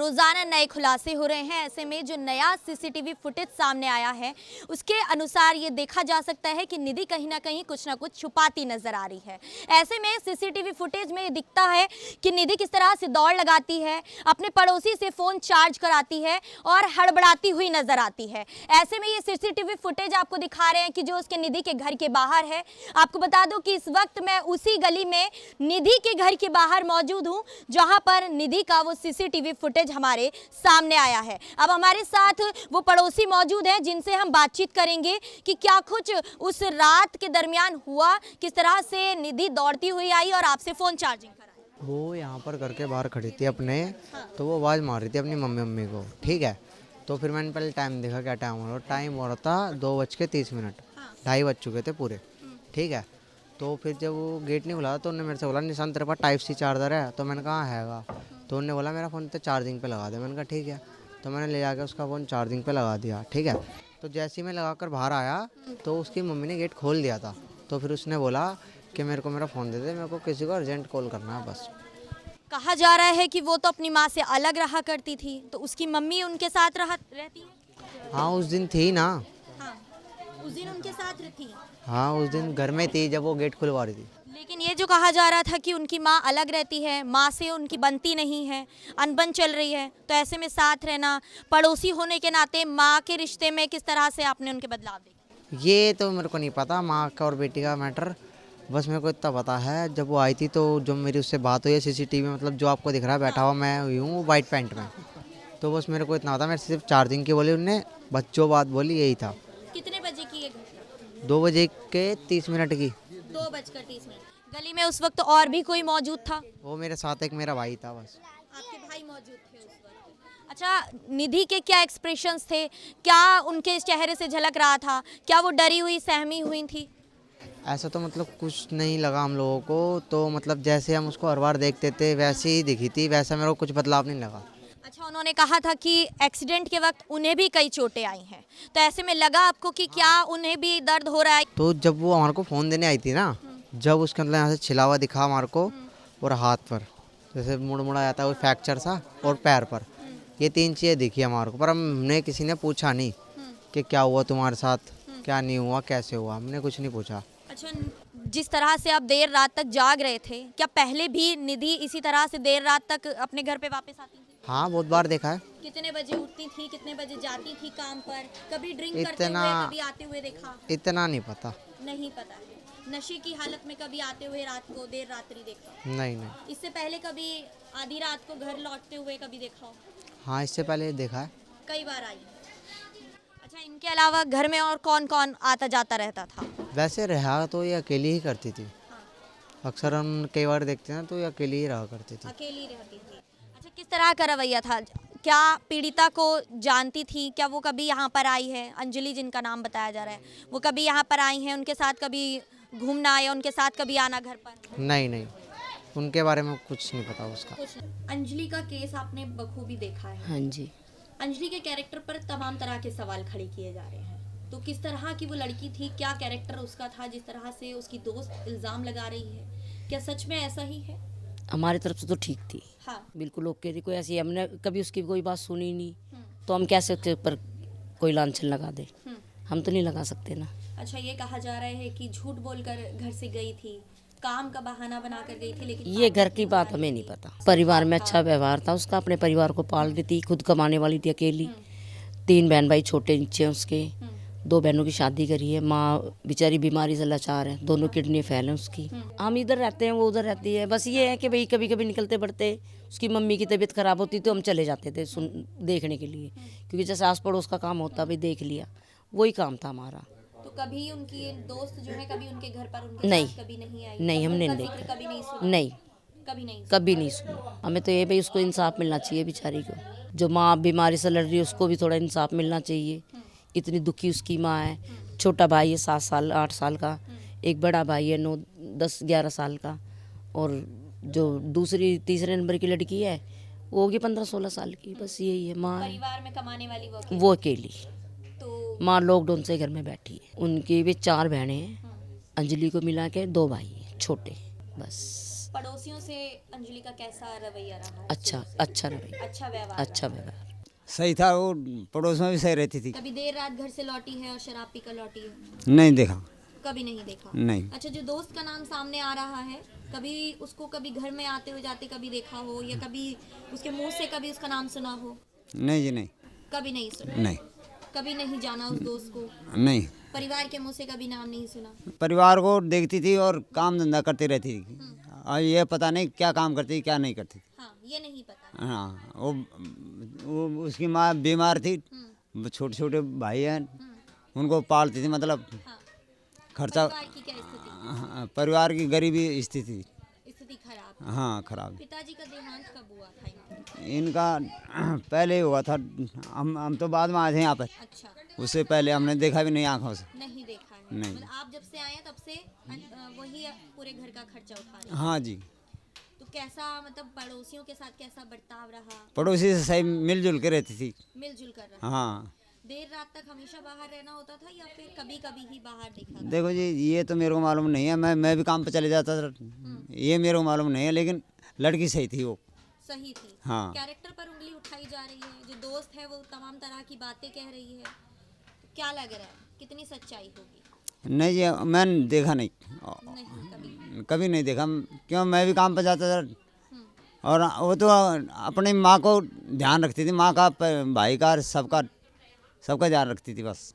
रोजाना नए खुलासे हो रहे हैं। ऐसे में जो नया सीसीटीवी फुटेज सामने आया है उसके अनुसार ये देखा जा सकता है कि निधि कहीं ना कुछ छुपाती नजर आ रही है। ऐसे में सीसीटीवी फुटेज में ये दिखता है कि निधि किस तरह से दौड़ लगाती है, अपने पड़ोसी से फोन चार्ज कराती है और हड़बड़ाती हुई नजर आती है। ऐसे में ये सीसीटीवी फुटेज आपको दिखा रहे हैं कि जो उसके निधि के घर के बाहर है। आपको बता दूं कि इस वक्त मैं उसी गली में निधि के घर के बाहर मौजूद हूं जहां पर निधि का वो सीसीटीवी फुटेज हमारे सामने आया है। अब हमारे साथ वो पड़ोसी मौजूद हैं जिनसे हम बातचीत करेंगे कि क्या कुछ उस रात के दरमियान हुआ, किस तरह से निधि दौड़ती हुई आई और आपसे फोन चार्जिंग कराई। वो यहाँ पर घर के बाहर खड़ी थी अपने, तो वो आवाज़ मार रही थी अपनी मम्मी को, ठीक है। तो फिर मैंने पहले टाइम देखा, क्या टाइम हो रहा, टाइम हो रहा था 2:30, 2:30 बज चुके थे पूरे, ठीक है। तो फिर जब वो गेट नहीं खुला तो उन्होंने मेरे से बोला, निशान तेरे पास टाइप सी चार्जर है? तो मैंने कहा हैगा। तो उन्होंने बोला मेरा फ़ोन तो चार्जिंग पे लगा दे। मैंने कहा ठीक है। तो मैंने ले जाकर उसका फ़ोन चार्जिंग पे लगा दिया, ठीक है। तो जैसे ही मैं लगा कर बाहर आया तो उसकी मम्मी ने गेट खोल दिया था। तो फिर उसने बोला कि मेरे को मेरा फ़ोन दे दे, मेरे को किसी को अर्जेंट कॉल करना है बस। कहा जा रहा है कि वो तो अपनी माँ से अलग रहा करती थी, तो उसकी मम्मी उनके साथ रहती है। हाँ उस दिन थी ना। हाँ, उस दिन उनके साथ रहती। हाँ उस दिन घर में थी जब वो गेट खुलवा रही थी। लेकिन ये जो कहा जा रहा था कि उनकी माँ अलग रहती है, माँ से उनकी बनती नहीं है, अनबन चल रही है, तो ऐसे में साथ रहना, पड़ोसी होने के नाते माँ के रिश्ते में किस तरह से आपने उनके बदलाव देखे? ये तो मेरे को नहीं पता माँ का और बेटी का मैटर। बस मेरे को इतना पता है जब वो आई थी तो जो मेरी उससे बात हुई है सीसीटीवी में, मतलब जो आपको दिख रहा है बैठा हुआ मैं हुई हूँ वाइट पैंट में। तो बस मेरे को इतना पता, मेरे सिर्फ चार्जिंग की बोली उनने, बच्चों बात बोली, यही था। कितने बजे की ये घटना? 2:30 की। 2:30। गली में उस वक्त और भी कोई मौजूद था? वो मेरे साथ एक मेरा भाई था बस। आपके भाई मौजूद थे उस वक्त? अच्छा, निधि के क्या एक्सप्रेशंस थे, क्या उनके चेहरे से झलक रहा था, क्या वो डरी हुई सहमी हुई थी? ऐसा तो मतलब कुछ नहीं लगा हम लोगों को, तो मतलब जैसे हम उसको हर बार देखते थे वैसे ही दिखी थी, वैसा मेरे को कुछ बदलाव नहीं लगा। अच्छा, उन्होंने कहा था कि एक्सीडेंट के वक्त उन्हें भी कई चोटें आई हैं, तो ऐसे में लगा आपको कि क्या उन्हें भी दर्द हो रहा है? तो जब वो हमारे को फ़ोन देने आई थी ना, जब उसके अंदर यहाँ से छिला हुआ दिखा हमारे को, और हाथ पर जैसे मुड़ मुड़ा जाता है वो फ्रैक्चर सा, और पैर पर, ये 3 चीज़ें दिखी हमारे को। पर हमने किसी ने पूछा नहीं कि क्या हुआ तुम्हारे साथ, क्या नहीं हुआ, कैसे हुआ, हमने कुछ नहीं पूछा। अच्छा, जिस तरह से आप देर रात तक जाग रहे थे, क्या पहले भी निधि इसी तरह से देर रात तक अपने घर पे वापस आती थी? हाँ बहुत बार देखा है। कितने बजे उठती थी, कितने बजे जाती थी काम पर? कभी ड्रिंक करते इतना हुए, कभी आते हुए देखा? इतना नहीं पता। नहीं पता है। नशे की हालत में कभी आते हुए रात को देर रात्रि देखा? नहीं नहीं। इससे पहले कभी आधी रात को घर लौटते हुए कभी देखा हो? हाँ इससे पहले देखा है। कई बार आई। अच्छा, इनके अलावा घर में और कौन कौन आता जाता रहता था? वैसे रहा तो ये अकेली ही करती थी। अक्सर हम कई बार देखते हैं तो ये अकेली ही रहा करती थी। अकेली रहती थी। अच्छा, किस तरह का रवैया था? क्या पीड़िता को जानती थी? क्या वो कभी यहाँ पर आई है? अंजलि जिनका नाम बताया जा रहा है, वो कभी यहाँ पर आई हैं, उनके साथ कभी घूमना या उनके साथ कभी आना घर पर? नहीं नहीं, उनके बारे में कुछ नहीं पता उसका। कुछ नहीं। अंजलि का केस आपने बखूबी देखा है। हाँ जी। अंजलि के कैरेक्टर पर तमाम तरह के सवाल खड़े किए जा रहे हैं, तो किस तरह की वो लड़की थी, क्या कैरेक्टर उसका था जिस तरह से उसकी दोस्त इल्ज़ाम लगा रही है, क्या सच में ऐसा ही है? हमारी तरफ से तो ठीक थी। हाँ। बिल्कुल ओके थी, कोई ऐसी हमने कभी उसकी कोई बात सुनी नहीं, तो हम कैसे उसके ऊपर कोई लांछन लगा दे? हम तो नहीं लगा सकते ना। अच्छा, ये कहा जा रहा है कि झूठ बोलकर घर से गई थी, काम का बहाना बनाकर गई थी, लेकिन ये घर की बात हमें नहीं पता। परिवार में अच्छा व्यवहार था उसका, अपने परिवार को पाल रही थी, खुद कमाने वाली थी अकेली। 3 बहन भाई छोटे नीचे हैं उसके, 2 बहनों की शादी करी है। माँ बेचारी बीमारी से लाचार है, दोनों किडनी फेल हैं उसकी। हम इधर रहते हैं, वो उधर रहती है। बस ये है कि भाई कभी कभी निकलते पड़ते, उसकी मम्मी की तबीयत खराब होती तो हम चले जाते थे देखने के लिए, क्योंकि जैसे आस पड़ोस का काम होता भाई देख लिया, वही काम था हमारा। तो कभी उनकी दोस्त जो है कभी उनके घर पर उनके नहीं, साथ कभी नहीं आई? नहीं हमने नहीं जिक्र देखा। कभी नहीं सुना? नहीं, कभी नहीं। कभी नहीं सुना। हमें तो ये भाई उसको इंसाफ मिलना चाहिए बेचारी को, जो माँ बीमारी से लड़ रही है उसको भी थोड़ा इंसाफ मिलना चाहिए। इतनी दुखी उसकी माँ है, छोटा भाई है 7 साल 8 साल का, एक बड़ा भाई है 9 10 11 साल का, और जो तीसरे नंबर की लड़की है वो होगी 15 16 साल की। बस यही है माँ है। परिवार में कमाने वाली वो अकेली तो माँ लॉकडाउन से घर में बैठी है। उनकी भी 4 बहनें हैं, अंजलि को मिला के 2 भाई हैं छोटे, बस। पड़ोसियों से अंजलि का कैसा रवैया रहा है? अच्छा अच्छा रवैया, अच्छा व्यवहार अच्छा रहा। व्यवहार। सही था, वो पड़ोस में भी सही रहती थी। कभी देर रात घर से लौटी है और शराब पीकर लौटी है? नहीं देखा, कभी नहीं देखा। नहीं। अच्छा, जो दोस्त का नाम सामने आ रहा है, कभी उसको कभी घर में आते हुए जाते कभी देखा हो, या कभी उसके मुंह से कभी उसका नाम सुना हो? नहीं जी, नहीं कभी नहीं सुना। नहीं कभी नहीं जाना उस दोस्त को? नहीं। परिवार के मुंह से कभी नाम नहीं सुना? परिवार को देखती थी और काम धंधा करती रहती थी, और ये पता नहीं क्या काम करती क्या नहीं करती। हाँ, ये नहीं पता। हाँ, वो उसकी माँ बीमार थी, छोटे छोटे भाई हैं, उनको पालती थी, मतलब हाँ, खर्चा। परिवार की क्या स्थिति? हाँ, परिवार की गरीबी स्थिति। स्थिति खराब। हाँ, खराब। पिताजी का देहांत कब हुआ था इनका पहले हुआ था, हम तो बाद में आए थे यहाँ पर। अच्छा, उससे पहले हमने देखा भी नहीं आँखों से। नहीं देखा है। नहीं। मतलब आप जब से आए हैं तब से वही पूरे घर का खर्चा उठा रहे हैं। हाँ जी, तो कैसा, मतलब पड़ोसियों के साथ कैसा बर्ताव रहा? पड़ोसी से सही मिलजुल के रहती थी। मिलजुल कर रहा? हाँ, देर रात तक हमेशा बाहर रहना होता था या फिर कभी कभी ही बाहर देखा था? देखो जी, ये तो मेरे को मालूम नहीं है, मैं भी काम पे चले जाता था, ये मेरे को मालूम नहीं है, लेकिन लड़की सही थी वो। सही थी। हाँ। कैरेक्टर पर उंगली उठाई जा रही है, जो दोस्त है वो तमाम तरह की बातें कह रही है, क्या लग रहा है कितनी सच्चाई होगी? नहीं जी, मैंने देखा नहीं, नहीं कभी। कभी नहीं देखा, क्यों मैं भी काम पे जाता था, और वो तो अपनी माँ को ध्यान रखती थी, माँ का भाई का सबका ध्यान रखती थी बस।